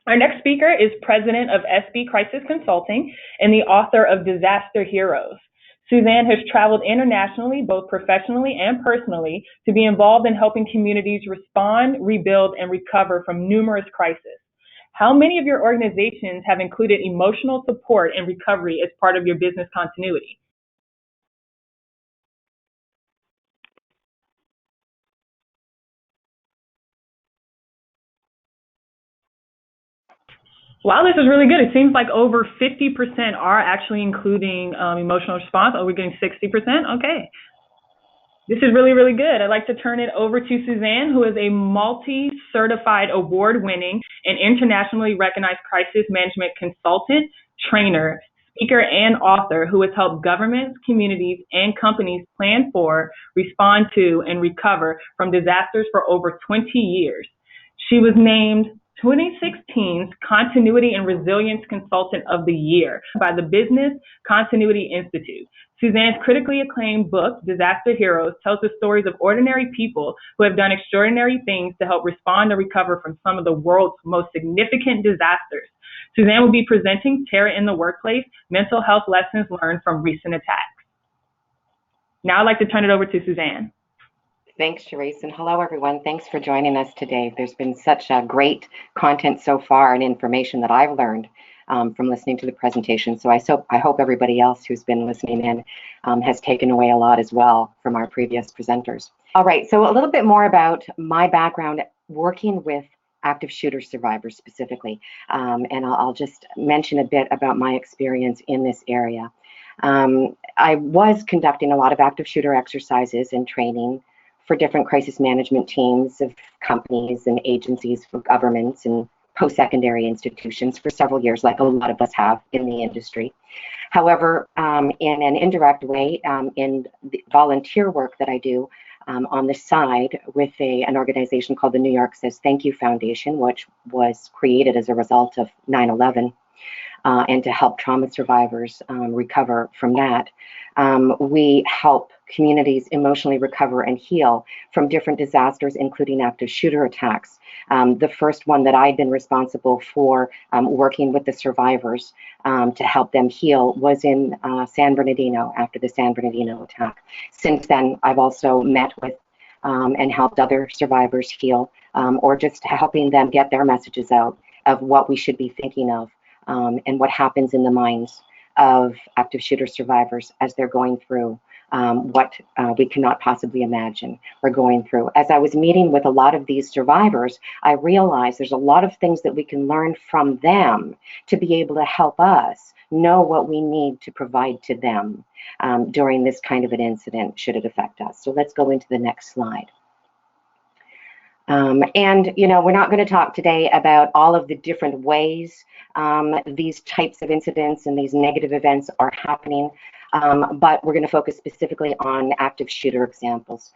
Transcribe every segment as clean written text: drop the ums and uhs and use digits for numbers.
Our next speaker is president of SB Crisis Consulting and the author of Disaster Heroes. Suzanne has traveled internationally, both professionally and personally, to be involved in helping communities respond, rebuild, and recover from numerous crises. How many of your organizations have included emotional support and recovery as part of your business continuity? Wow, this is really good. It seems like over 50% are actually including emotional response. Oh, we're getting 60%? Okay. This is really, really good. I'd like to turn it over to Suzanne, who is a multi-certified award-winning and internationally recognized crisis management consultant, trainer, speaker, and author who has helped governments, communities, and companies plan for, respond to, and recover from disasters for over 20 years. She was named 2016's Continuity and Resilience Consultant of the Year by the Business Continuity Institute. Suzanne's critically acclaimed book, Disaster Heroes, tells the stories of ordinary people who have done extraordinary things to help respond and recover from some of the world's most significant disasters. Suzanne will be presenting Terror in the Workplace, Mental Health Lessons Learned from Recent Attacks. Now I'd like to turn it over to Suzanne. Thanks, Therese, and hello, everyone. Thanks for joining us today. There's been such great content so far and information that I've learned from listening to the presentation. So I hope everybody else who's been listening in has taken away a lot as well from our previous presenters. All right, so a little bit more about my background working with active shooter survivors specifically. And I'll just mention a bit about my experience in this area. I was conducting a lot of active shooter exercises and training for different crisis management teams of companies and agencies for governments and post-secondary institutions for several years, like a lot of us have in the industry. However, in an indirect way, in the volunteer work that I do on the side with an organization called the New York Says Thank You Foundation, which was created as a result of 9/11, and to help trauma survivors recover from that. We help communities emotionally recover and heal from different disasters, including active shooter attacks. The first one that I'd been responsible for working with the survivors to help them heal was in San Bernardino, after the San Bernardino attack. Since then, I've also met with and helped other survivors heal, or just helping them get their messages out of what we should be thinking of and what happens in the minds of active shooter survivors as they're going through what we cannot possibly imagine we're going through. As I was meeting with a lot of these survivors, I realized there's a lot of things that we can learn from them to be able to help us know what we need to provide to them during this kind of an incident, should it affect us. So let's go into the next slide. And, you know, we're not going to talk today about all of the different ways these types of incidents and these negative events are happening, but we're going to focus specifically on active shooter examples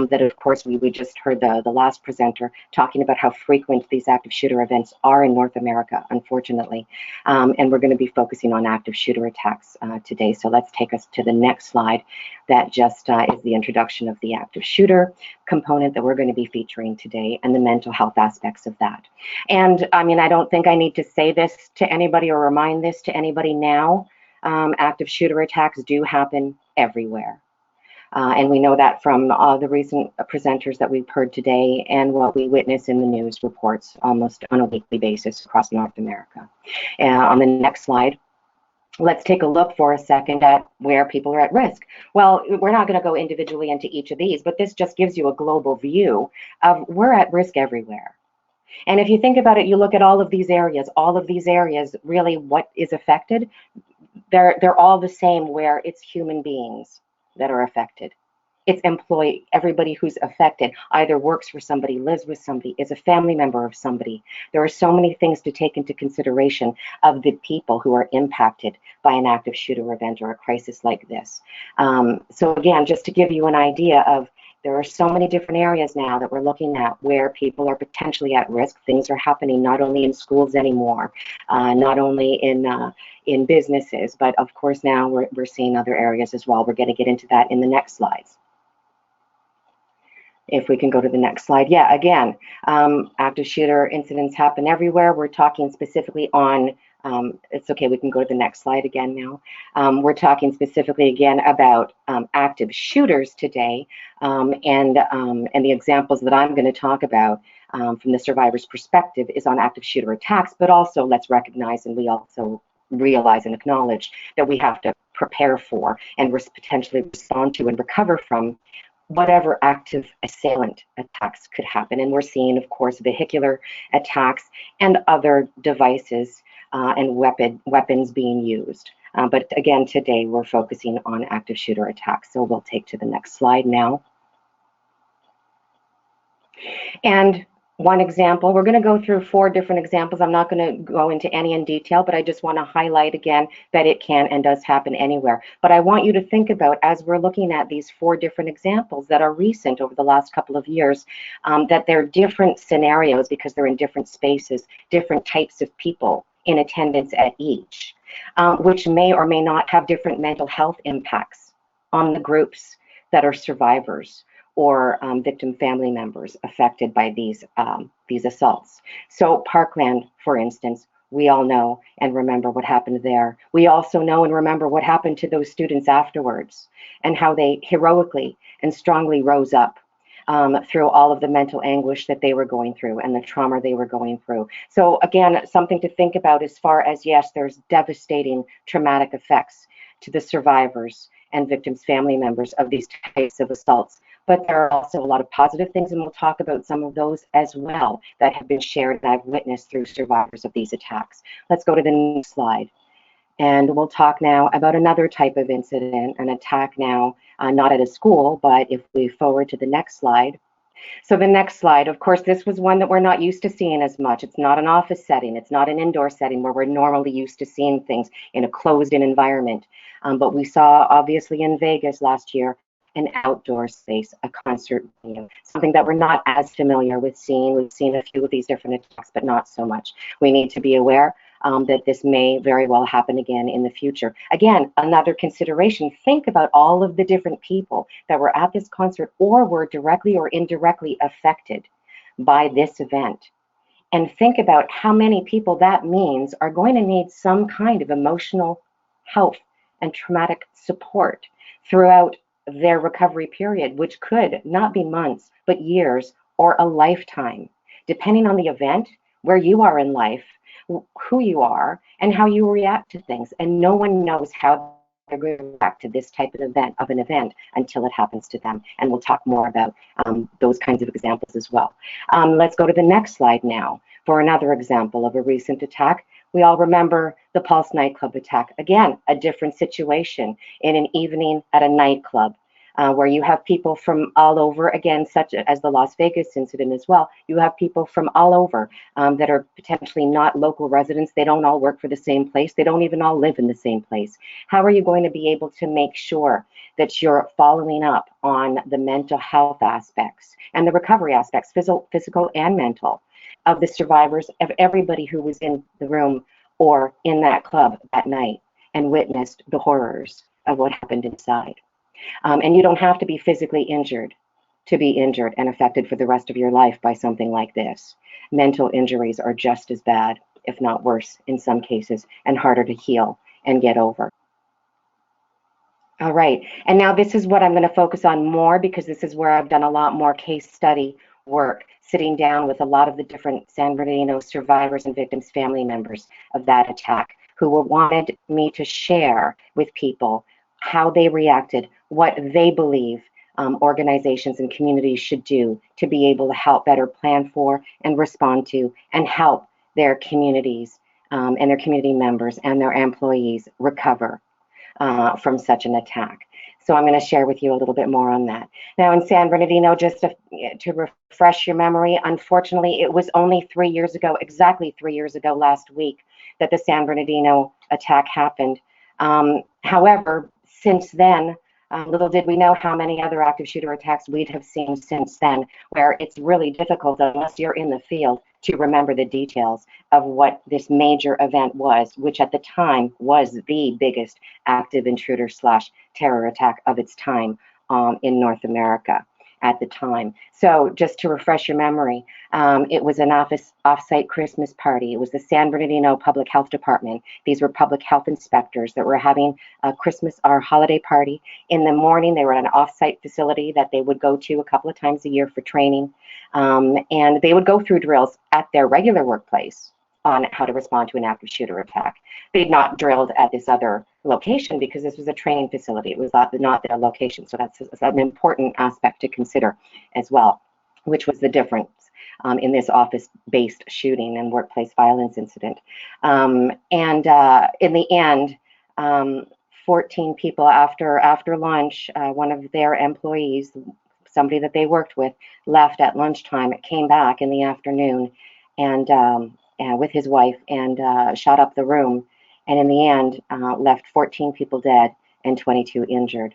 that, of course, we just heard the last presenter talking about how frequent these active shooter events are in North America, unfortunately. And we're going to be focusing on active shooter attacks today. So let's take us to the next slide. That just is the introduction of the active shooter component that we're going to be featuring today and the mental health aspects of that. And I mean, I don't think I need to say this to anybody or remind this to anybody now. Active shooter attacks do happen everywhere. And we know that from the recent presenters that we've heard today and what we witness in the news reports almost on a weekly basis across North America. On the next slide, let's take a look for a second at where people are at risk. Well, we're not going to go individually into each of these, but this just gives you a global view of we're at risk everywhere. And if you think about it, you look at all of these areas, really what is affected, they're all the same, where it's human beings that are affected. It's everybody who's affected either works for somebody, lives with somebody, is a family member of somebody. There are so many things to take into consideration of the people who are impacted by an active shooter event or a crisis like this. So again, just to give you an idea of, there are so many different areas now that we're looking at where people are potentially at risk. Things are happening not only in schools anymore, not only in businesses, but of course now we're seeing other areas as well. We're going to get into that in the next slides. If we can go to the next slide. Yeah, again, active shooter incidents happen everywhere. We're talking specifically on, it's okay, we can go to the next slide again now. We're talking specifically again about active shooters today, and the examples that I'm going to talk about from the survivor's perspective is on active shooter attacks, but also let's recognize, and we also realize and acknowledge that we have to prepare for and potentially respond to and recover from whatever active assailant attacks could happen. And we're seeing, of course, vehicular attacks and other devices and weapons being used. But again, today we're focusing on active shooter attacks. So we'll take to the next slide now. And one example, we're going to go through 4 different examples. I'm not going to go into any in detail, but I just want to highlight again that it can and does happen anywhere. But I want you to think about, as we're looking at these 4 different examples that are recent over the last couple of years, that they're different scenarios because they're in different spaces, different types of people in attendance at each, which may or may not have different mental health impacts on the groups that are survivors or victim family members affected by these assaults. So Parkland, for instance, we all know and remember what happened there. We also know and remember what happened to those students afterwards and how they heroically and strongly rose up through all of the mental anguish that they were going through and the trauma they were going through. So again, something to think about as far as, yes, there's devastating traumatic effects to the survivors and victims' family members of these types of assaults. But there are also a lot of positive things, and we'll talk about some of those as well that have been shared and I've witnessed through survivors of these attacks. Let's go to the next slide. And we'll talk now about another type of incident, an attack now, not at a school, but if we forward to the next slide. So the next slide, of course, this was one that we're not used to seeing as much. It's not an office setting. It's not an indoor setting where we're normally used to seeing things in a closed-in environment. But we saw, obviously, in Vegas last year, an outdoor space, a concert venue, something that we're not as familiar with seeing. We've seen a few of these different attacks, but not so much. We need to be aware that this may very well happen again in the future. Again, another consideration, think about all of the different people that were at this concert or were directly or indirectly affected by this event. And think about how many people that means are going to need some kind of emotional health and traumatic support throughout their recovery period, which could not be months, but years or a lifetime, depending on the event, where you are in life, who you are, and how you react to things. And no one knows how they're going to react to this type of an event until it happens to them. And we'll talk more about those kinds of examples as well. Let's go to the next slide now for another example of a recent attack. We all remember the Pulse nightclub attack. Again, a different situation in an evening at a nightclub where you have people from all over, again, such as the Las Vegas incident as well. You have people from all over that are potentially not local residents. They don't all work for the same place. They don't even all live in the same place. How are you going to be able to make sure that you're following up on the mental health aspects and the recovery aspects, physical and mental, of the survivors, of everybody who was in the room or in that club that night and witnessed the horrors of what happened inside? And you don't have to be physically injured to be injured and affected for the rest of your life by something like this. Mental injuries are just as bad, if not worse in some cases, and harder to heal and get over. All right, and now this is what I'm going to focus on more because this is where I've done a lot more case study work, sitting down with a lot of the different San Bernardino survivors and victims' family members of that attack who wanted me to share with people how they reacted, what they believe organizations and communities should do to be able to help better plan for and respond to and help their communities and their community members and their employees recover from such an attack. So I'm going to share with you a little bit more on that. Now in San Bernardino, just to refresh your memory, unfortunately, it was only 3 years ago, exactly 3 years ago last week, that the San Bernardino attack happened. However, since then, little did we know how many other active shooter attacks we'd have seen since then, where it's really difficult, unless you're in the field, to remember the details of what this major event was, which at the time was the biggest active intruder / terror attack of its time in North America. at the time. So just to refresh your memory, it was an off-site Christmas party. It was the San Bernardino Public Health Department. These were public health inspectors that were having a Christmas or holiday party. In the morning, they were at an off-site facility that they would go to a couple of times a year for training. And they would go through drills at their regular workplace on how to respond to an active shooter attack. They'd not drilled at this other location because this was a training facility. It was not their location. So that's an important aspect to consider as well, which was the difference in this office-based shooting and workplace violence incident. In the end, 14 people after lunch, one of their employees, somebody that they worked with, left at lunchtime, came back in the afternoon and with his wife and shot up the room, and in the end left 14 people dead and 22 injured.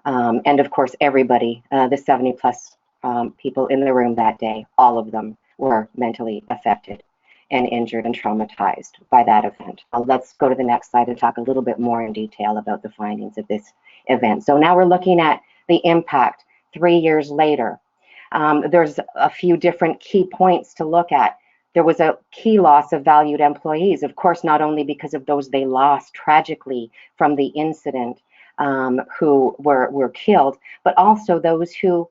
And of course, everybody, the 70 plus people in the room that day, all of them were mentally affected and injured and traumatized by that event. Let's go to the next slide and talk a little bit more in detail about the findings of this event. So now we're looking at the impact 3 years later. There's a few different key points to look at. There was a key loss of valued employees, of course, not only because of those they lost tragically from the incident who were killed, but also those who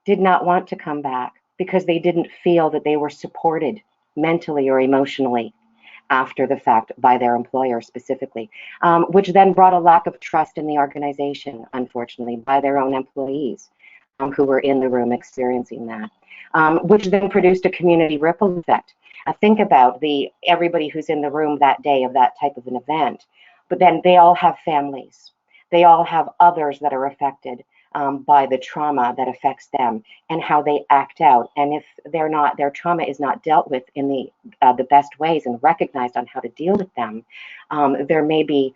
did not want to come back because they didn't feel that they were supported mentally or emotionally after the fact by their employer specifically, which then brought a lack of trust in the organization, unfortunately, by their own employees who were in the room experiencing that, which then produced a community ripple effect. Think about everybody who's in the room that day of that type of an event, but then they all have families. They all have others that are affected by the trauma that affects them and how they act out. And if their trauma is not dealt with in the best ways and recognized on how to deal with them, there may be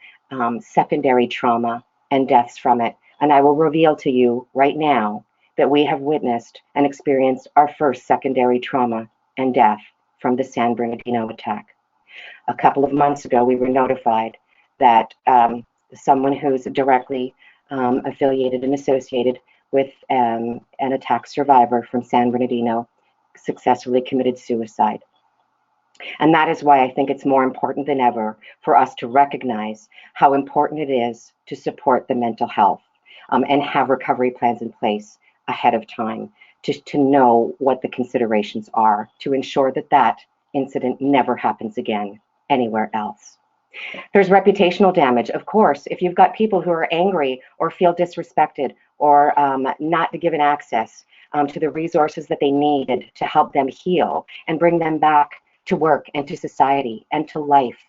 secondary trauma and deaths from it. And I will reveal to you right now that we have witnessed and experienced our first secondary trauma and death from the San Bernardino attack. A couple of months ago, we were notified that someone who's directly affiliated and associated with an attack survivor from San Bernardino successfully committed suicide. And that is why I think it's more important than ever for us to recognize how important it is to support the mental health and have recovery plans in place ahead of time to know what the considerations are to ensure that that incident never happens again anywhere else. There's reputational damage. Of course, if you've got people who are angry or feel disrespected or not given access to the resources that they needed to help them heal and bring them back to work and to society and to life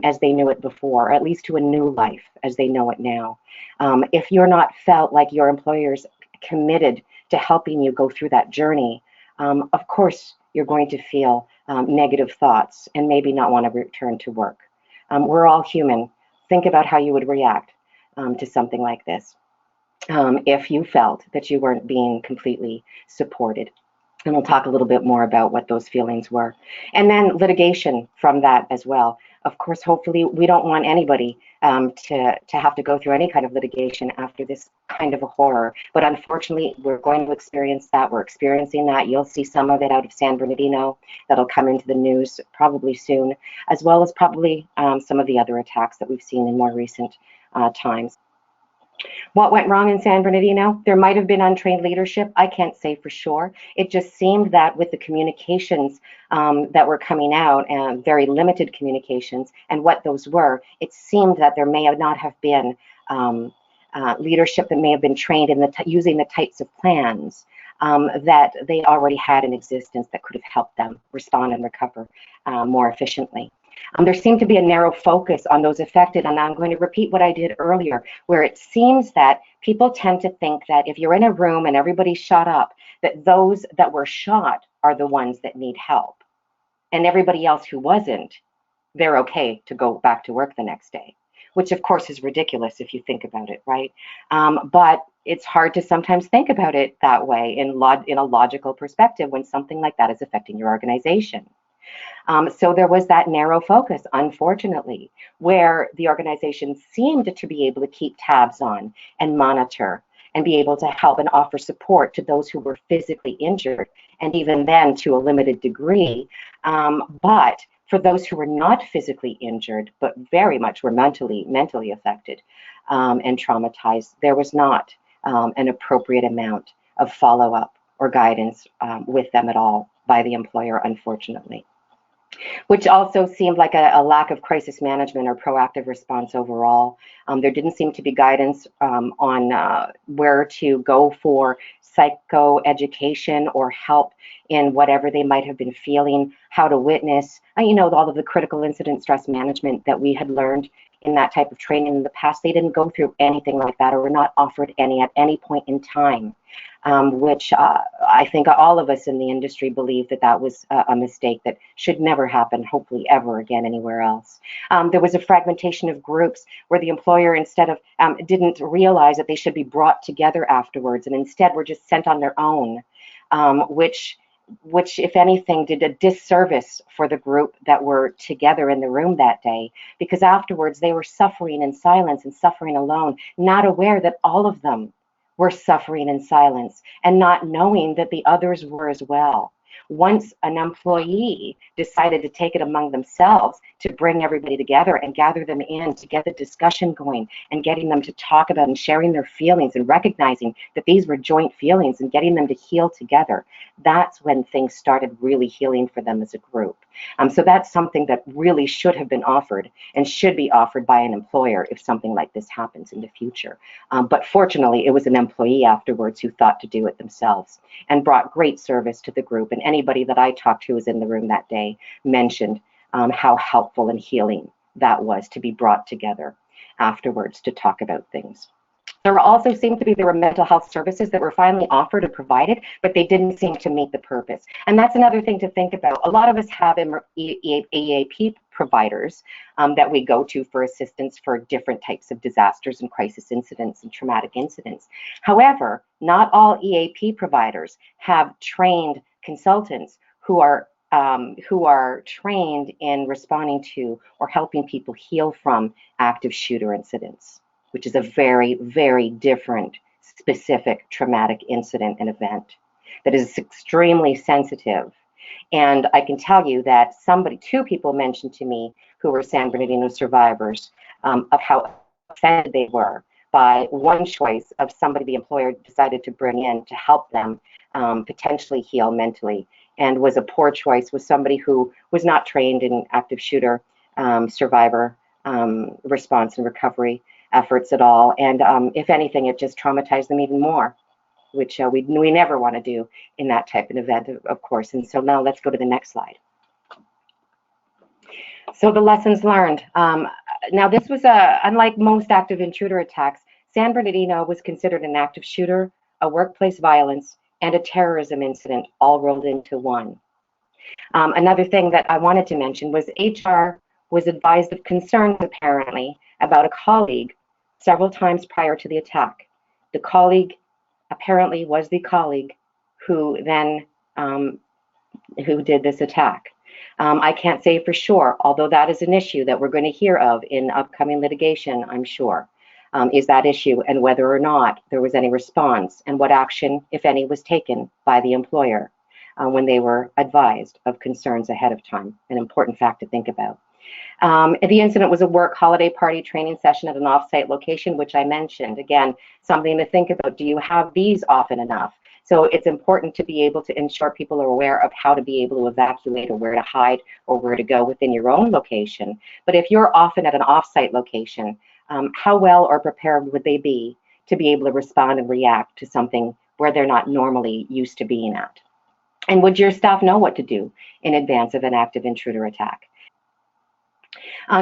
as they knew it before, or at least to a new life as they know it now. If you're not felt like your employer's committed to helping you go through that journey, of course, you're going to feel negative thoughts and maybe not want to return to work. We're all human. Think about how you would react to something like this if you felt that you weren't being completely supported. And we'll talk a little bit more about what those feelings were. And then litigation from that as well. Of course, hopefully, we don't want anybody to have to go through any kind of litigation after this kind of a horror. But unfortunately, we're going to experience that. We're experiencing that. You'll see some of it out of San Bernardino that'll come into the news probably soon, as well as probably some of the other attacks that we've seen in more recent times. What went wrong in San Bernardino? There might have been untrained leadership. I can't say for sure. It just seemed that with the communications that were coming out, and very limited communications, and what those were, it seemed that there may not have been leadership that may have been trained in using the types of plans that they already had in existence that could have helped them respond and recover more efficiently. There seemed to be a narrow focus on those affected, and I'm going to repeat what I did earlier, where it seems that people tend to think that if you're in a room and everybody's shot up, that those that were shot are the ones that need help. And everybody else who wasn't, they're okay to go back to work the next day, which of course is ridiculous if you think about it, right? But it's hard to sometimes think about it that way in a logical perspective when something like that is affecting your organization. So there was that narrow focus, unfortunately, where the organization seemed to be able to keep tabs on and monitor and be able to help and offer support to those who were physically injured, and even then to a limited degree. But for those who were not physically injured, but very much were mentally affected and traumatized, there was not an appropriate amount of follow-up or guidance with them at all by the employer, unfortunately. Which also seemed like a lack of crisis management or proactive response overall. There didn't seem to be guidance on where to go for psychoeducation or help in whatever they might have been feeling, how to witness, all of the critical incident stress management that we had learned in that type of training in the past. They didn't go through anything like that, or were not offered any at any point in time, which I think all of us in the industry believe that was a mistake that should never happen, hopefully ever again anywhere else. There was a fragmentation of groups where the employer instead of didn't realize that they should be brought together afterwards, and instead were just sent on their own, which, if anything, did a disservice for the group that were together in the room that day, because afterwards they were suffering in silence and suffering alone, not aware that all of them were suffering in silence and not knowing that the others were as well. Once an employee decided to take it among themselves to bring everybody together and gather them in to get the discussion going and getting them to talk about and sharing their feelings and recognizing that these were joint feelings and getting them to heal together, that's when things started really healing for them as a group. So that's something that really should have been offered and should be offered by an employer if something like this happens in the future. But fortunately, it was an employee afterwards who thought to do it themselves and brought great service to the group. And anybody that I talked to who was in the room that day mentioned how helpful and healing that was to be brought together afterwards to talk about things. There also seemed to be, there were mental health services that were finally offered and provided, but they didn't seem to meet the purpose. And that's another thing to think about. A lot of us have EAP providers that we go to for assistance for different types of disasters and crisis incidents and traumatic incidents. However, not all EAP providers have trained consultants who are trained in responding to or helping people heal from active shooter incidents, which is a very, very different, specific traumatic incident and event that is extremely sensitive. And I can tell you that two people mentioned to me who were San Bernardino survivors of how offended they were by one choice of somebody the employer decided to bring in to help them potentially heal mentally, and was a poor choice with somebody who was not trained in active shooter survivor response and recovery efforts at all. And if anything, it just traumatized them even more, which we never want to do in that type of event, of course. And so now let's go to the next slide. So the lessons learned. Now this was unlike most active intruder attacks, San Bernardino was considered an active shooter, a workplace violence, and a terrorism incident all rolled into one. Another thing that I wanted to mention was HR was advised of concerns apparently about a colleague several times prior to the attack. The colleague apparently was the colleague who then who did this attack. I can't say for sure, although that is an issue that we're going to hear of in upcoming litigation, I'm sure, is that issue, and whether or not there was any response and what action, if any, was taken by the employer when they were advised of concerns ahead of time, an important fact to think about. The incident was a work holiday party training session at an off-site location, which I mentioned. Again, something to think about. Do you have these often enough? So it's important to be able to ensure people are aware of how to be able to evacuate or where to hide or where to go within your own location. But if you're often at an off-site location, how well or prepared would they be to be able to respond and react to something where they're not normally used to being at? And would your staff know what to do in advance of an active intruder attack?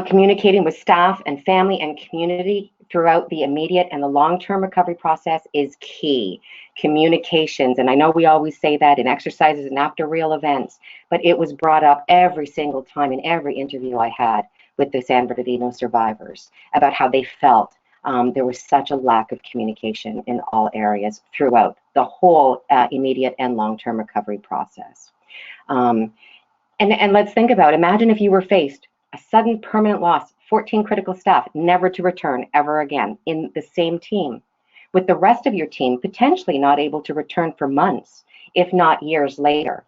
Communicating with staff and family and community throughout the immediate and the long-term recovery process is key. Communications, and I know we always say that in exercises and after real events, but it was brought up every single time in every interview I had with the San Bernardino survivors about how they felt. There was such a lack of communication in all areas throughout the whole immediate and long-term recovery process. And let's think about, imagine if you were faced a sudden permanent loss, 14 critical staff, never to return ever again in the same team. with the rest of your team potentially not able to return for months, if not years later.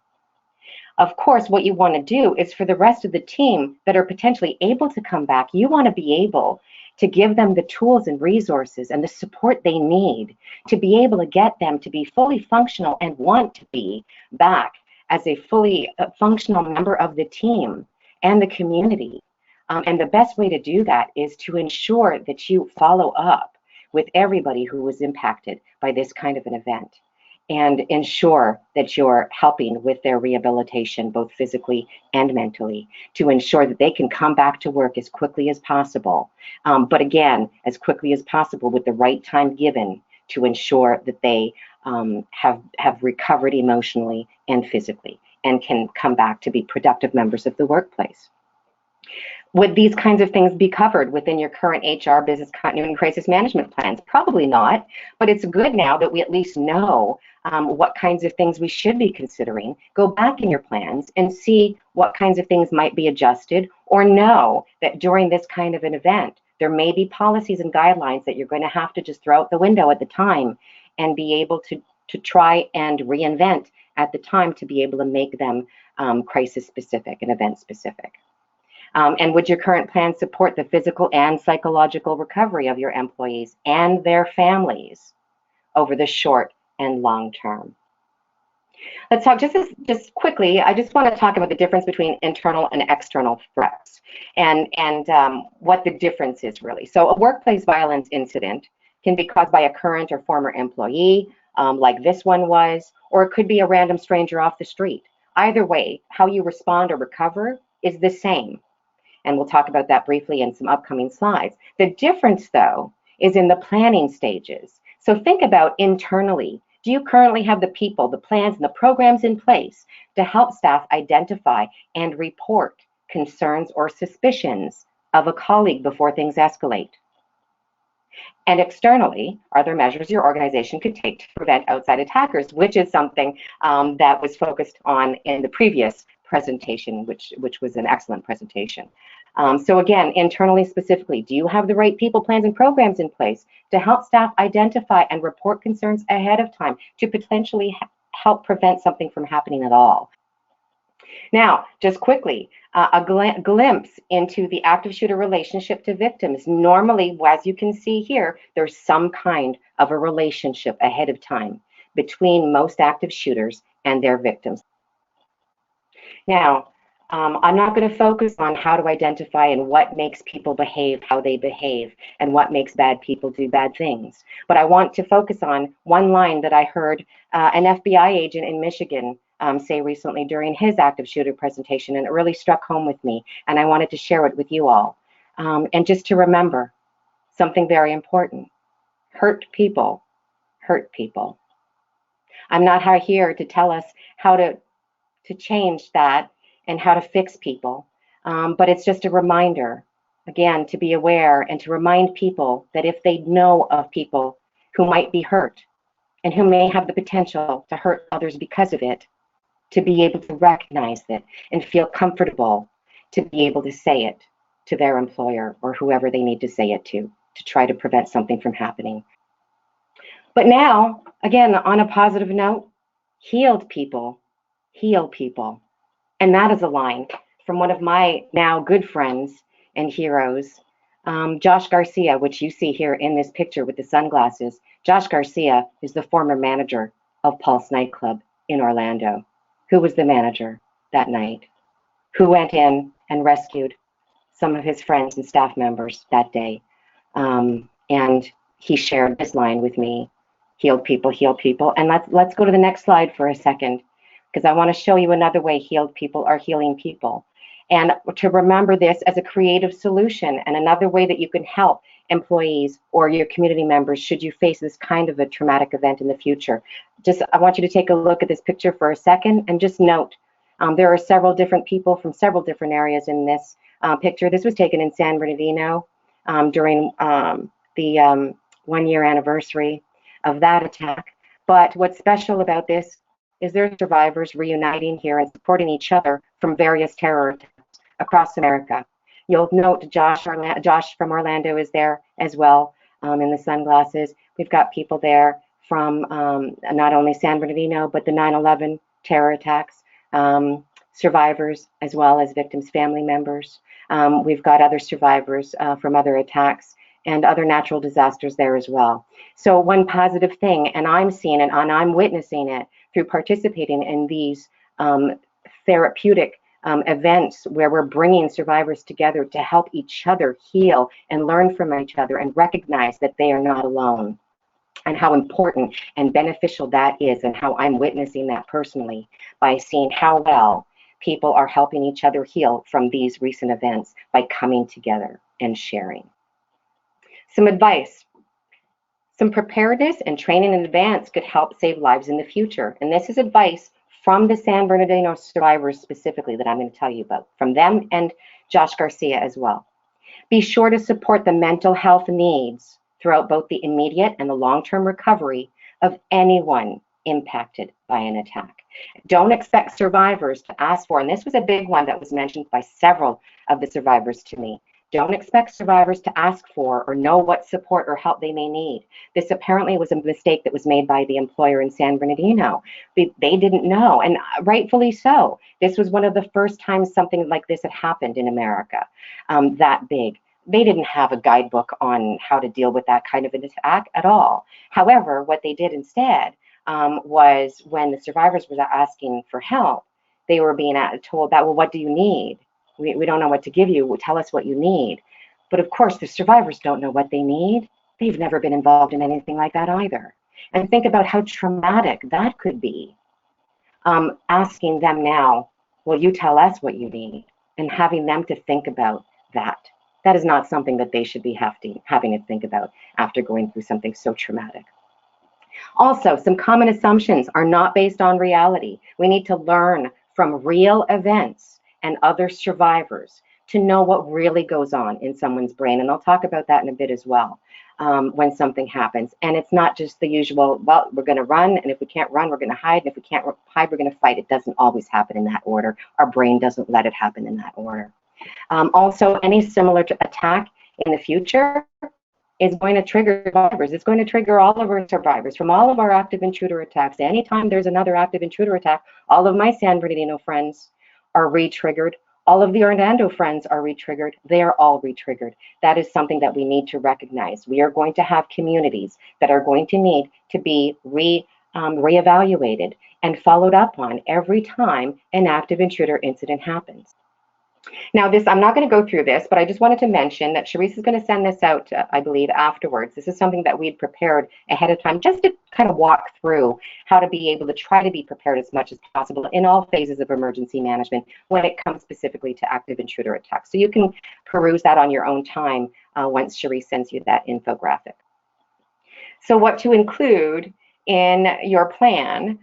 Of course, what you want to do is for the rest of the team that are potentially able to come back, you want to be able to give them the tools and resources and the support they need to be able to get them to be fully functional and want to be back as a fully functional member of the team and the community. And the best way to do that is to ensure that you follow up with everybody who was impacted by this kind of an event, and ensure that you're helping with their rehabilitation, both physically and mentally, to ensure that they can come back to work as quickly as possible. But again, as quickly as possible with the right time given to ensure that they have recovered emotionally and physically and can come back to be productive members of the workplace. Would these kinds of things be covered within your current HR business continuity and crisis management plans? Probably not, but it's good now that we at least know what kinds of things we should be considering. Go back in your plans and see what kinds of things might be adjusted, or know that during this kind of an event, there may be policies and guidelines that you're going to have to just throw out the window at the time and be able to try and reinvent at the time to be able to make them crisis specific and event specific. And would your current plan support the physical and psychological recovery of your employees and their families over the short and long term? Let's talk just quickly. I just want to talk about the difference between internal and external threats and what the difference is really. So a workplace violence incident can be caused by a current or former employee, like this one was, or it could be a random stranger off the street. Either way, how you respond or recover is the same. And we'll talk about that briefly in some upcoming slides. The difference, though, is in the planning stages. So think about internally. Do you currently have the people, the plans, and the programs in place to help staff identify and report concerns or suspicions of a colleague before things escalate? And externally, are there measures your organization could take to prevent outside attackers, which is something that was focused on in the previous presentation, which was an excellent presentation. So again, internally specifically, do you have the right people, plans, and programs in place to help staff identify and report concerns ahead of time to potentially help prevent something from happening at all? Now, just quickly, a glimpse into the active shooter relationship to victims. Normally, as you can see here, there's some kind of a relationship ahead of time between most active shooters and their victims. Now, I'm not going to focus on how to identify and what makes people behave how they behave and what makes bad people do bad things. But I want to focus on one line that I heard an FBI agent in Michigan say recently during his active shooter presentation, and it really struck home with me, and I wanted to share it with you all. And just to remember something very important: hurt people hurt people. I'm not here to tell us how to change that and how to fix people, but it's just a reminder, again, to be aware and to remind people that if they know of people who might be hurt and who may have the potential to hurt others because of it, to be able to recognize it and feel comfortable to be able to say it to their employer or whoever they need to say it to try to prevent something from happening. But now, again, on a positive note, healed people heal people. And that is a line from one of my now good friends and heroes, Josh Garcia, which you see here in this picture with the sunglasses. Josh Garcia is the former manager of Pulse Nightclub in Orlando. Who was the manager that night? Who went in and rescued some of his friends and staff members that day? And he shared this line with me: healed people heal people. And let's go to the next slide for a second, because I want to show you another way healed people are healing people. And to remember this as a creative solution and another way that you can help employees or your community members should you face this kind of a traumatic event in the future. I want you to take a look at this picture for a second and just note there are several different people from several different areas in this picture. This was taken in San Bernardino during the 1-year anniversary of that attack. But what's special about this is there are survivors reuniting here and supporting each other from various terror attacks across America. You'll note Josh from Orlando is there as well. in the sunglasses. We've got people there from not only San Bernardino, but the 9/11 terror attacks, survivors, as well as victims' family members. We've got other survivors from other attacks and other natural disasters there as well. So one positive thing, and I'm seeing it and I'm witnessing it through participating in these therapeutic events where we're bringing survivors together to help each other heal and learn from each other and recognize that they are not alone, and how important and beneficial that is, and how I'm witnessing that personally by seeing how well people are helping each other heal from these recent events by coming together and sharing. Some advice. Some preparedness and training in advance could help save lives in the future. And this is advice from the San Bernardino survivors specifically that I'm going to tell you about, from them and Josh Garcia as well. Be sure to support the mental health needs throughout both the immediate and the long-term recovery of anyone impacted by an attack. Don't expect survivors to ask for, and this was a big one that was mentioned by several of the survivors to me, don't expect survivors to ask for or know what support or help they may need. This apparently was a mistake that was made by the employer in San Bernardino. They didn't know, and rightfully so. This was one of the first times something like this had happened in America, that big. They didn't have a guidebook on how to deal with that kind of an attack at all. However, what they did instead was when the survivors were asking for help, they were being told that, well, what do you need? We don't know what to give you. Well, tell us what you need. But of course, the survivors don't know what they need. They've never been involved in anything like that either. And think about how traumatic that could be. Asking them now, well, you tell us what you need, and having them to think about that. That is not something that they should be having to think about after going through something so traumatic. Also, some common assumptions are not based on reality. We need to learn from real events and other survivors to know what really goes on in someone's brain. And I'll talk about that in a bit as well, when something happens. And it's not just the usual, well, we're going to run, and if we can't run, we're going to hide, and if we can't hide, we're going to fight. It doesn't always happen in that order. Our brain doesn't let it happen in that order. Also, any similar attack in the future is going to trigger survivors. It's going to trigger all of our survivors from all of our active intruder attacks. Anytime there's another active intruder attack, all of my San Bernardino friends are re-triggered. All of the Orlando friends are re-triggered. They are all re-triggered. That is something that we need to recognize. We are going to have communities that are going to need to be reevaluated and followed up on every time an active intruder incident happens. Now, I'm not going to go through this, but I just wanted to mention that Sharice is going to send this out, I believe, afterwards. This is something that we'd prepared ahead of time just to kind of walk through how to be able to try to be prepared as much as possible in all phases of emergency management when it comes specifically to active intruder attacks. So you can peruse that on your own time once Sharice sends you that infographic. So what to include in your plan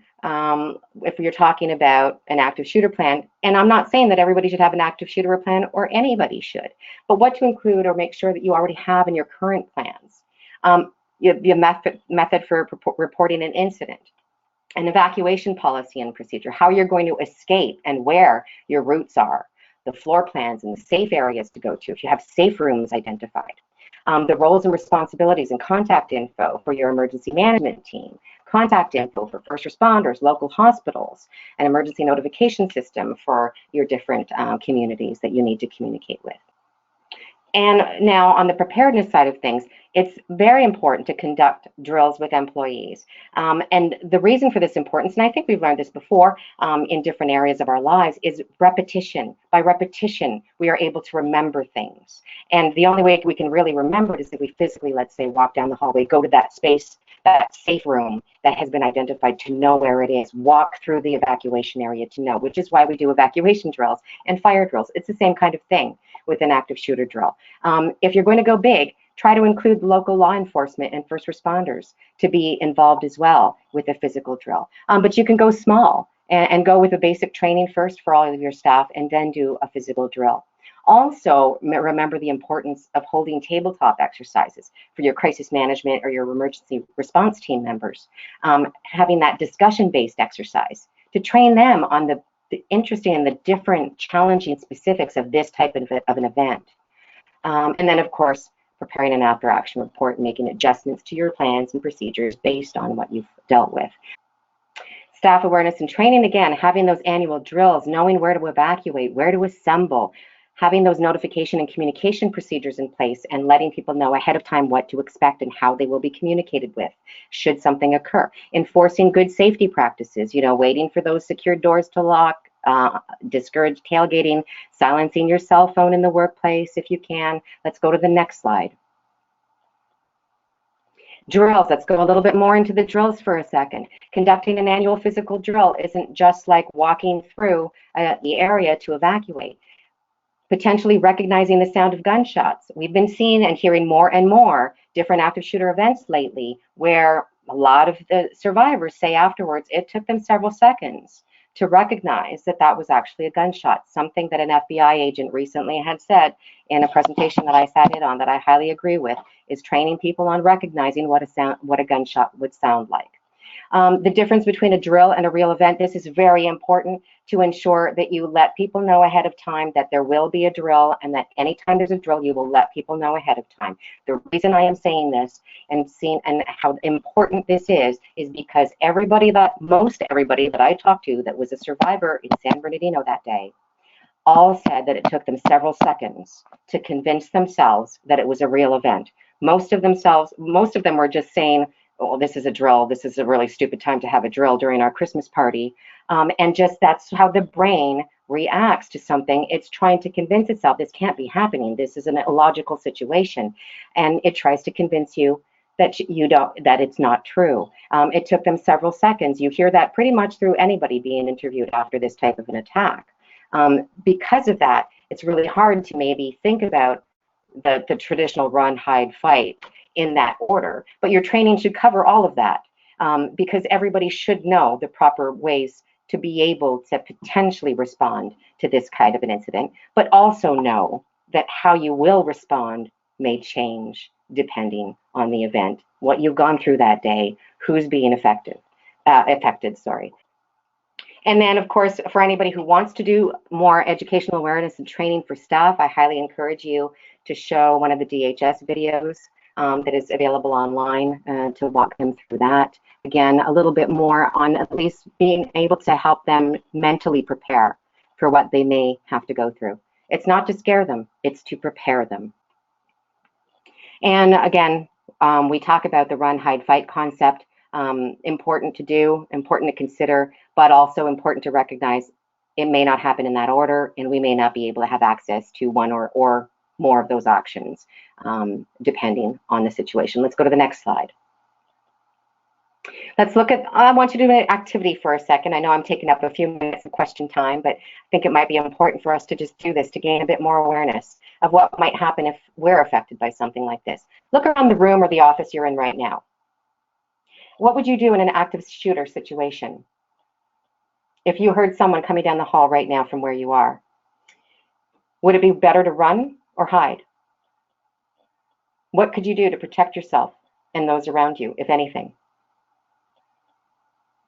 if you're talking about an active shooter plan, and I'm not saying that everybody should have an active shooter plan or anybody should, but what to include or make sure that you already have in your current plans. The method for reporting an incident, an evacuation policy and procedure, how you're going to escape and where your routes are, the floor plans and the safe areas to go to, if you have safe rooms identified. The roles and responsibilities and contact info for your emergency management team, contact info for first responders, local hospitals, an emergency notification system for your different communities that you need to communicate with. And now on the preparedness side of things, it's very important to conduct drills with employees. And the reason for this importance, and I think we've learned this before in different areas of our lives, is repetition. By repetition, we are able to remember things. And the only way we can really remember it is if we physically, let's say, walk down the hallway, go to that space, that safe room that has been identified to know where it is, walk through the evacuation area to know, which is why we do evacuation drills and fire drills. It's the same kind of thing with an active shooter drill. If you're going to go big, try to include local law enforcement and first responders to be involved as well with a physical drill. But you can go small and go with a basic training first for all of your staff and then do a physical drill. Also, remember the importance of holding tabletop exercises for your crisis management or your emergency response team members. Having that discussion-based exercise to train them on the interesting and the different challenging specifics of this type of an event. And then, of course, preparing an after action report, and making adjustments to your plans and procedures based on what you've dealt with. Staff awareness and training, again, having those annual drills, knowing where to evacuate, where to assemble, having those notification and communication procedures in place, and letting people know ahead of time what to expect and how they will be communicated with should something occur. Enforcing good safety practices, waiting for those secured doors to lock, discourage tailgating, silencing your cell phone in the workplace if you can. Let's go to the next slide. Drills, let's go a little bit more into the drills for a second. Conducting an annual physical drill isn't just like walking through the area to evacuate. Potentially recognizing the sound of gunshots. We've been seeing and hearing more and more different active shooter events lately where a lot of the survivors say afterwards it took them several seconds to recognize that that was actually a gunshot, something that an FBI agent recently had said in a presentation that I sat in on that I highly agree with, is training people on recognizing what a gunshot would sound like. The difference between a drill and a real event, this is very important to ensure that you let people know ahead of time that there will be a drill, and that anytime there's a drill, you will let people know ahead of time. The reason I am saying this and how important this is because most everybody that I talked to that was a survivor in San Bernardino that day all said that it took them several seconds to convince themselves that it was a real event. Most of them were just saying, oh, this is a drill. This is a really stupid time to have a drill during our Christmas party. And just that's how the brain reacts to something. It's trying to convince itself this can't be happening. This is an illogical situation. And it tries to convince you that that it's not true. It took them several seconds. You hear that pretty much through anybody being interviewed after this type of an attack. Because of that, it's really hard to maybe think about the traditional run, hide, fight in that order, but your training should cover all of that because everybody should know the proper ways to be able to potentially respond to this kind of an incident, but also know that how you will respond may change depending on the event, what you've gone through that day, who's being affected. And then, of course, for anybody who wants to do more educational awareness and training for staff, I highly encourage you to show one of the DHS videos that is available online to walk them through that. Again, a little bit more on at least being able to help them mentally prepare for what they may have to go through. It's not to scare them, it's to prepare them. And again, we talk about the run, hide, fight concept. Important to do, important to consider, but also important to recognize it may not happen in that order, and we may not be able to have access to one or more of those options, depending on the situation. Let's go to the next slide. Let's look at, I want you to do an activity for a second. I know I'm taking up a few minutes of question time, but I think it might be important for us to just do this to gain a bit more awareness of what might happen if we're affected by something like this. Look around the room or the office you're in right now. What would you do in an active shooter situation? If you heard someone coming down the hall right now from where you are, would it be better to run or hide? What could you do to protect yourself and those around you, if anything?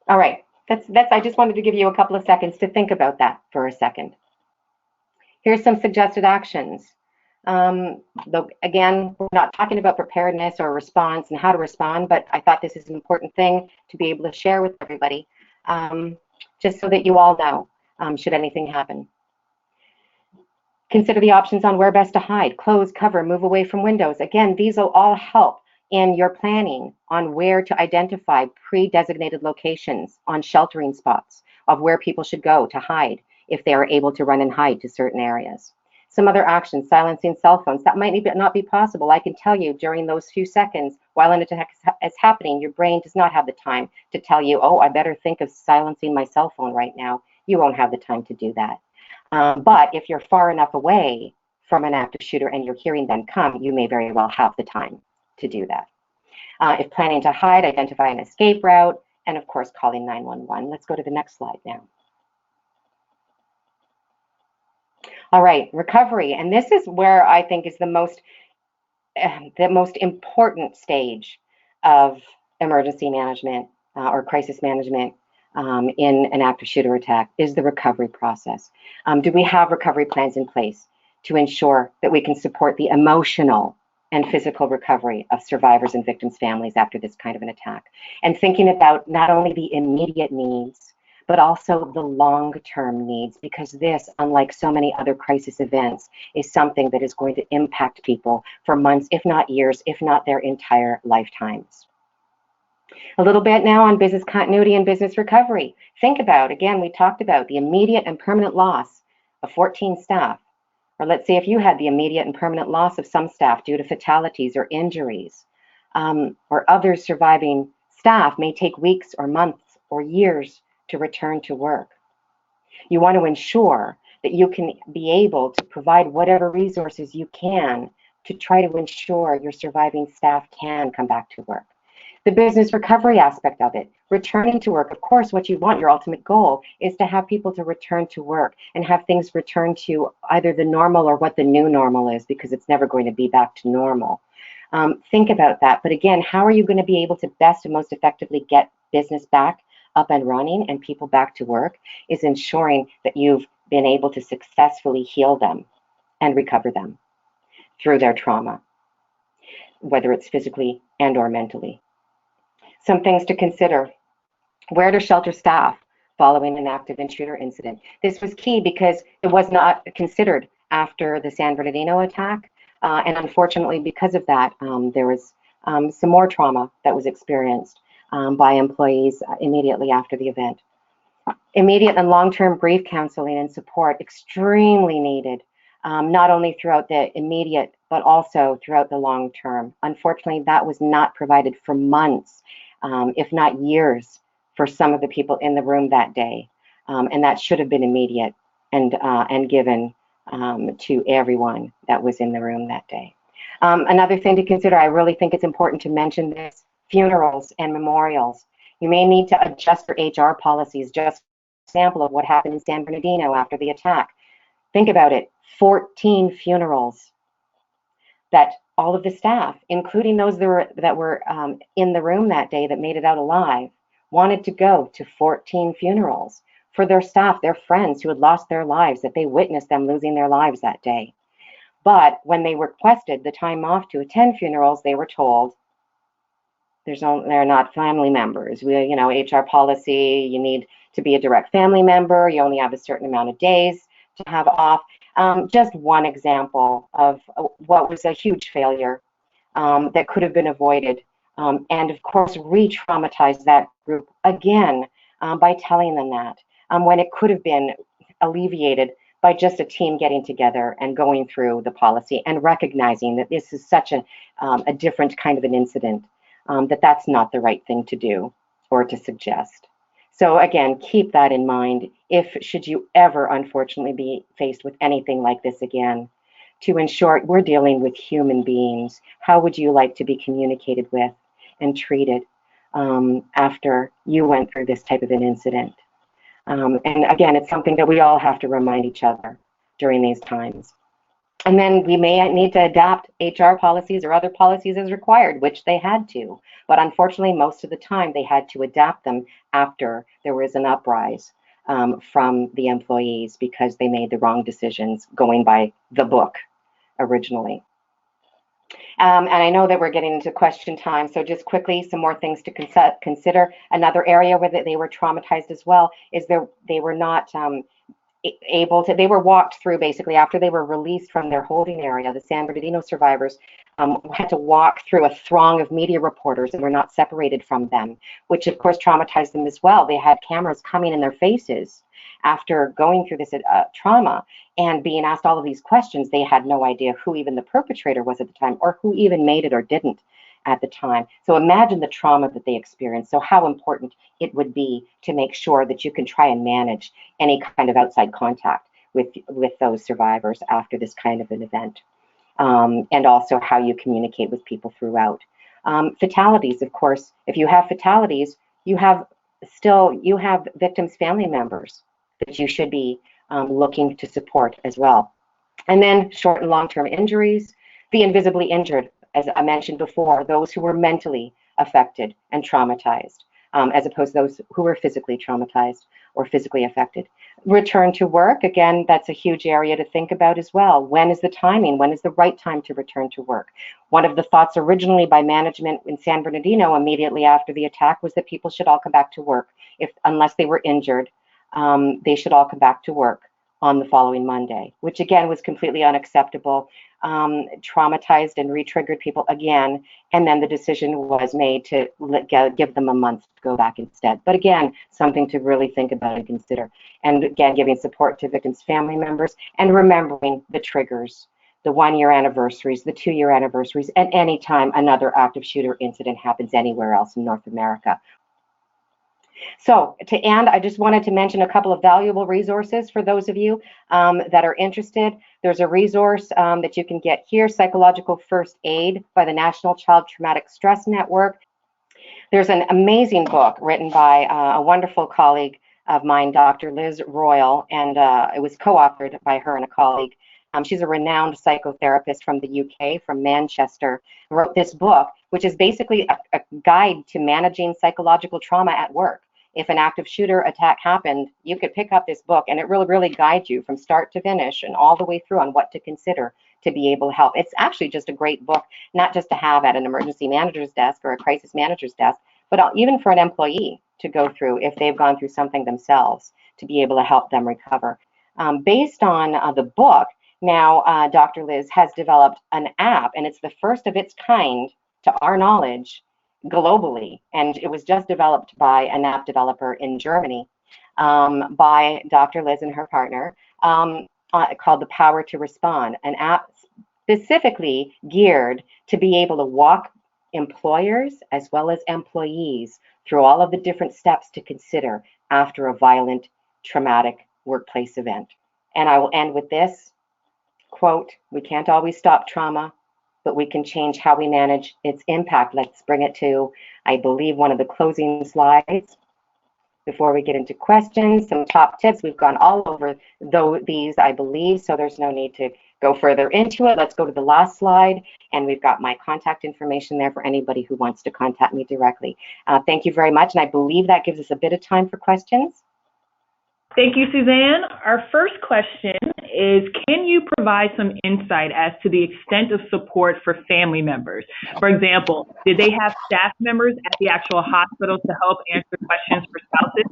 All right, I just wanted to give you a couple of seconds to think about that for a second. Here's some suggested actions. Though, again, we're not talking about preparedness or response and how to respond, but I thought this is an important thing to be able to share with everybody, just so that you all know, should anything happen. Consider the options on where best to hide, close, cover, move away from windows. Again, these will all help in your planning on where to identify pre-designated locations on sheltering spots of where people should go to hide if they are able to run and hide to certain areas. Some other actions, silencing cell phones. That might not be possible. I can tell you during those few seconds while an attack is happening, your brain does not have the time to tell you, oh, I better think of silencing my cell phone right now. You won't have the time to do that. But if you're far enough away from an active shooter and you're hearing them come, you may very well have the time to do that. If planning to hide, identify an escape route, and of course, calling 911. Let's go to the next slide now. All right, recovery, and this is where I think is the most important stage of emergency management or crisis management in an active shooter attack is the recovery process. Do we have recovery plans in place to ensure that we can support the emotional and physical recovery of survivors and victims' families after this kind of an attack. And thinking about not only the immediate needs, but also the long-term needs, because this, unlike so many other crisis events, is something that is going to impact people for months, if not years, if not their entire lifetimes. A little bit now on business continuity and business recovery. Think about, again, we talked about the immediate and permanent loss of 14 staff. Or let's say if you had the immediate and permanent loss of some staff due to fatalities or injuries, or other surviving staff may take weeks or months or years to return to work. You want to ensure that you can be able to provide whatever resources you can to try to ensure your surviving staff can come back to work. The business recovery aspect of it, returning to work. Of course, what you want, your ultimate goal, is to have people to return to work and have things return to either the normal or what the new normal is, because it's never going to be back to normal. Think about that. But again, how are you going to be able to best and most effectively get business back up and running and people back to work is ensuring that you've been able to successfully heal them and recover them through their trauma, whether it's physically and or mentally. Some things to consider. Where to shelter staff following an active intruder incident. This was key because it was not considered after the San Bernardino attack. And unfortunately, because of that, there was some more trauma that was experienced by employees immediately after the event. Immediate and long-term grief counseling and support, extremely needed, not only throughout the immediate, but also throughout the long term. Unfortunately, that was not provided for months, if not years, for some of the people in the room that day. And that should have been immediate and given to everyone that was in the room that day. Another thing to consider, I really think it's important to mention this, funerals and memorials. You may need to adjust your HR policies. Just an example of what happened in San Bernardino after the attack. Think about it, 14 funerals that all of the staff, including those that were in the room that day that made it out alive, wanted to go to 14 funerals for their staff, their friends who had lost their lives, that they witnessed them losing their lives that day. But when they requested the time off to attend funerals, they were told, they're not family members. HR policy, you need to be a direct family member. You only have a certain amount of days to have off. Just one example of what was a huge failure that could have been avoided. And of course, re-traumatize that group again by telling them that, when it could have been alleviated by just a team getting together and going through the policy and recognizing that this is such a different kind of an incident, that that's not the right thing to do or to suggest. So again, keep that in mind should you ever unfortunately be faced with anything like this again, to ensure we're dealing with human beings. How would you like to be communicated with and treated after you went through this type of an incident? And again, it's something that we all have to remind each other during these times. And then we may need to adapt HR policies or other policies as required, which they had to. But unfortunately, most of the time, they had to adapt them after there was an uprise from the employees because they made the wrong decisions going by the book originally. And I know that we're getting into question time, so just quickly, some more things to consider. Another area where they were traumatized as well is they were not they were walked through basically after they were released from their holding area. The San Bernardino survivors had to walk through a throng of media reporters and were not separated from them, which of course traumatized them as well. They had cameras coming in their faces after going through this trauma and being asked all of these questions. They had no idea who even the perpetrator was at the time or who even made it or didn't at the time. So imagine the trauma that they experienced. So how important it would be to make sure that you can try and manage any kind of outside contact with those survivors after this kind of an event. And also how you communicate with people throughout. Fatalities, of course, if you have fatalities, you have victims' family members that you should be looking to support as well. And then short and long-term injuries, the invisibly injured, as I mentioned before, those who were mentally affected and traumatized. as opposed to those who were physically traumatized or physically affected. Return to work, again, that's a huge area to think about as well. When is the timing? When is the right time to return to work? One of the thoughts originally by management in San Bernardino immediately after the attack was that people should all come back to work. Unless they were injured, they should all come back to work on the following Monday, which again was completely unacceptable, traumatized and re-triggered people again, and then the decision was made to give them a month to go back instead. But again, something to really think about and consider. And again, giving support to victims' family members and remembering the triggers, the 1-year anniversaries, the 2-year anniversaries, and any time another active shooter incident happens anywhere else in North America. So to end, I just wanted to mention a couple of valuable resources for those of you that are interested. There's a resource that you can get here, Psychological First Aid by the National Child Traumatic Stress Network. There's an amazing book written by a wonderful colleague of mine, Dr. Liz Royal, and it was co-authored by her and a colleague. She's a renowned psychotherapist from the UK, from Manchester, wrote this book, which is basically a guide to managing psychological trauma at work. If an active shooter attack happened, you could pick up this book and it really guides you from start to finish and all the way through on what to consider to be able to help. It's actually just a great book, not just to have at an emergency manager's desk or a crisis manager's desk, but even for an employee to go through if they've gone through something themselves, to be able to help them recover. Based on the book, now Dr. Liz has developed an app, and it's the first of its kind, to our knowledge, globally, and it was just developed by an app developer in Germany by Dr. Liz and her partner, called The Power to Respond, an app specifically geared to be able to walk employers as well as employees through all of the different steps to consider after a violent, traumatic workplace event. And I will end with this quote: "We can't always stop trauma, but we can change how we manage its impact." Let's bring it to, I believe, one of the closing slides before we get into questions. Some top tips. We've gone all over these, I believe, so there's no need to go further into it. Let's go to the last slide, and we've got my contact information there for anybody who wants to contact me directly. Thank you very much, and I believe that gives us a bit of time for questions. Thank you, Suzanne. Our first question is, can you provide some insight as to the extent of support for family members? For example, did they have staff members at the actual hospital to help answer questions for spouses?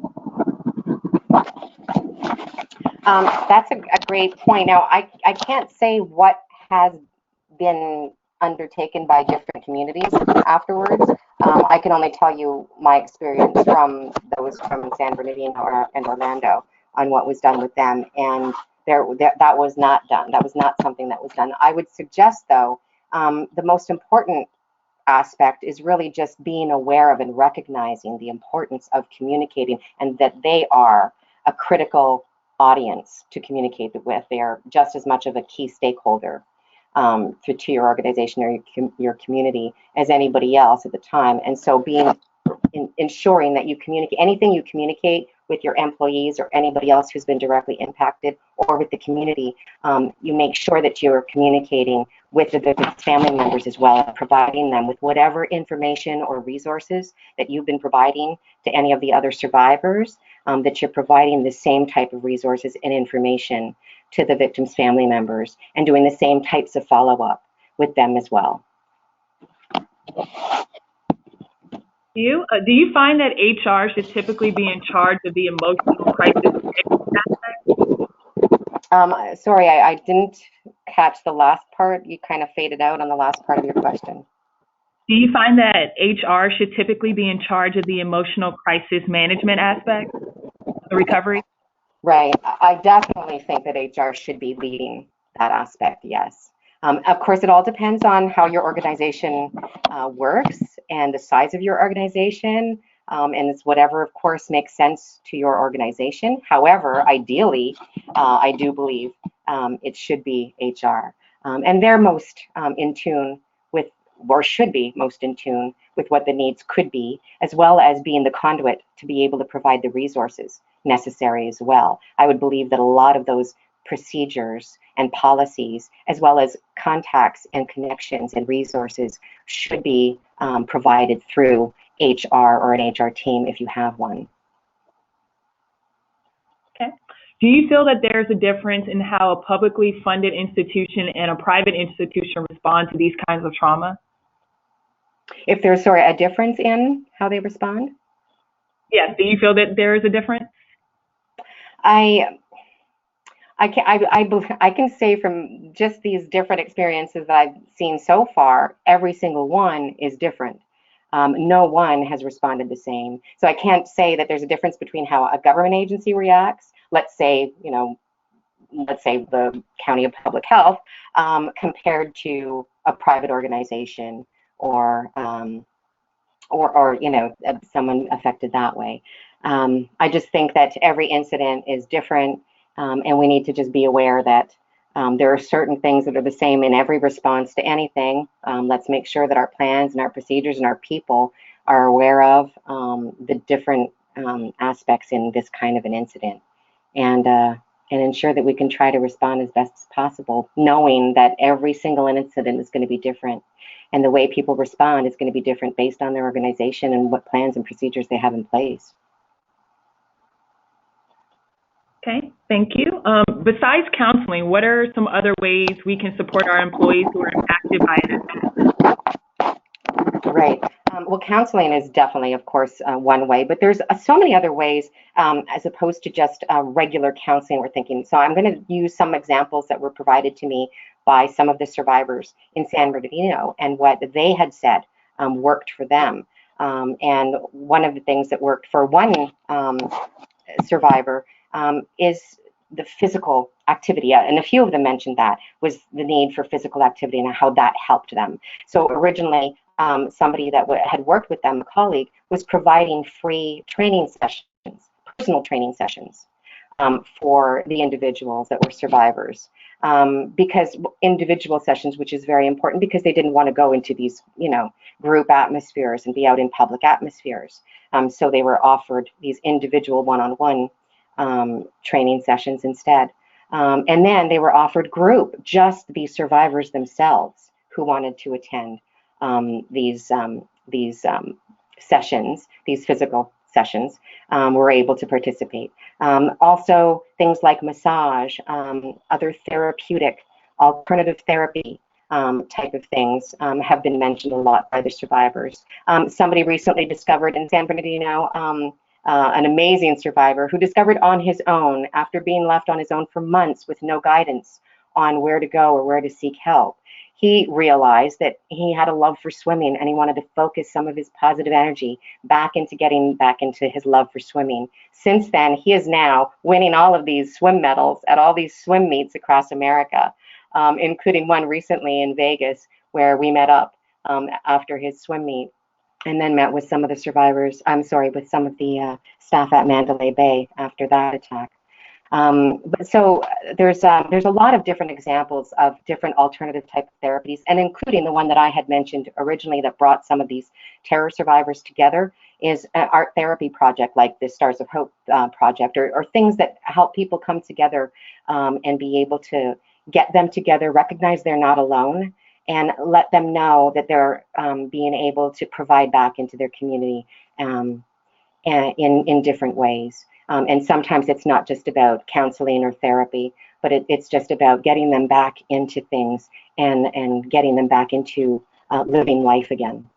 That's a great point. Now, I can't say what has been undertaken by different communities afterwards. I can only tell you my experience from those from San Bernardino and Orlando on what was done with them, and that was not done. That was not something that was done. I would suggest, though, the most important aspect is really just being aware of and recognizing the importance of communicating, and that they are a critical audience to communicate with. They are just as much of a key stakeholder to your organization or your community as anybody else at the time. And so ensuring that you communicate, anything you communicate with your employees or anybody else who's been directly impacted, or with the community, you make sure that you're communicating with the victim's family members as well, providing them with whatever information or resources that you've been providing to any of the other survivors, that you're providing the same type of resources and information to the victim's family members, and doing the same types of follow-up with them as well. Do you find that HR should typically be in charge of the emotional crisis aspect? Sorry, I didn't catch the last part. You kind of faded out on the last part of your question. Do you find that HR should typically be in charge of the emotional crisis management aspect of the recovery? Right. I definitely think that HR should be leading that aspect, yes. Of course, it all depends on how your organization works and the size of your organization, and it's whatever, of course, makes sense to your organization. However, ideally, I do believe it should be HR. And they're most in tune with, or should be most in tune with, what the needs could be, as well as being the conduit to be able to provide the resources necessary as well. I would believe that a lot of those procedures and policies, as well as contacts and connections and resources, should be provided through HR or an HR team if you have one. Okay. Do you feel that there's a difference in how a publicly funded institution and a private institution respond to these kinds of trauma? If there's, sorry, a difference in how they respond? Yes. Do you feel that there is a difference? I can say from just these different experiences that I've seen so far, every single one is different. No one has responded the same. So I can't say that there's a difference between how a government agency reacts, let's say, let's say the County of Public Health, compared to a private organization or someone affected that way. I just think that every incident is different, and we need to just be aware that there are certain things that are the same in every response to anything. Let's make sure that our plans and our procedures and our people are aware of the different aspects in this kind of an incident, and ensure that we can try to respond as best as possible, knowing that every single incident is going to be different, and the way people respond is going to be different based on their organization and what plans and procedures they have in place. Okay, thank you. Besides counseling, what are some other ways we can support our employees who are impacted by it? Right. Well, counseling is definitely, of course, one way, but there's so many other ways as opposed to just regular counseling we're thinking. So I'm going to use some examples that were provided to me by some of the survivors in San Bernardino and what they had said worked for them. And one of the things that worked for one survivor is the physical activity, and a few of them mentioned that was the need for physical activity and how that helped them. So originally, somebody that had worked with them, a colleague, was providing free training sessions, personal training sessions for the individuals that were survivors, because individual sessions, which is very important, because they didn't want to go into these, group atmospheres and be out in public atmospheres. So they were offered these individual one-on-one training sessions instead. And then they were offered group, just the survivors themselves who wanted to attend these sessions, these physical sessions, were able to participate. Also, things like massage, other therapeutic, alternative therapy type of things have been mentioned a lot by the survivors. Somebody recently discovered in San Bernardino, an amazing survivor who discovered on his own, after being left on his own for months with no guidance on where to go or where to seek help, he realized that he had a love for swimming and he wanted to focus some of his positive energy back into getting back into his love for swimming. Since then, he is now winning all of these swim medals at all these swim meets across America, including one recently in Vegas where we met up after his swim meet, and then met with some of the survivors, with some of the staff at Mandalay Bay after that attack. But so there's a lot of different examples of different alternative type of therapies, and including the one that I had mentioned originally that brought some of these terror survivors together is an art therapy project like the Stars of Hope project, or things that help people come together and be able to get them together, recognize they're not alone, and let them know that they're being able to provide back into their community in different ways. And sometimes it's not just about counseling or therapy, but it's just about getting them back into things and getting them back into living life again.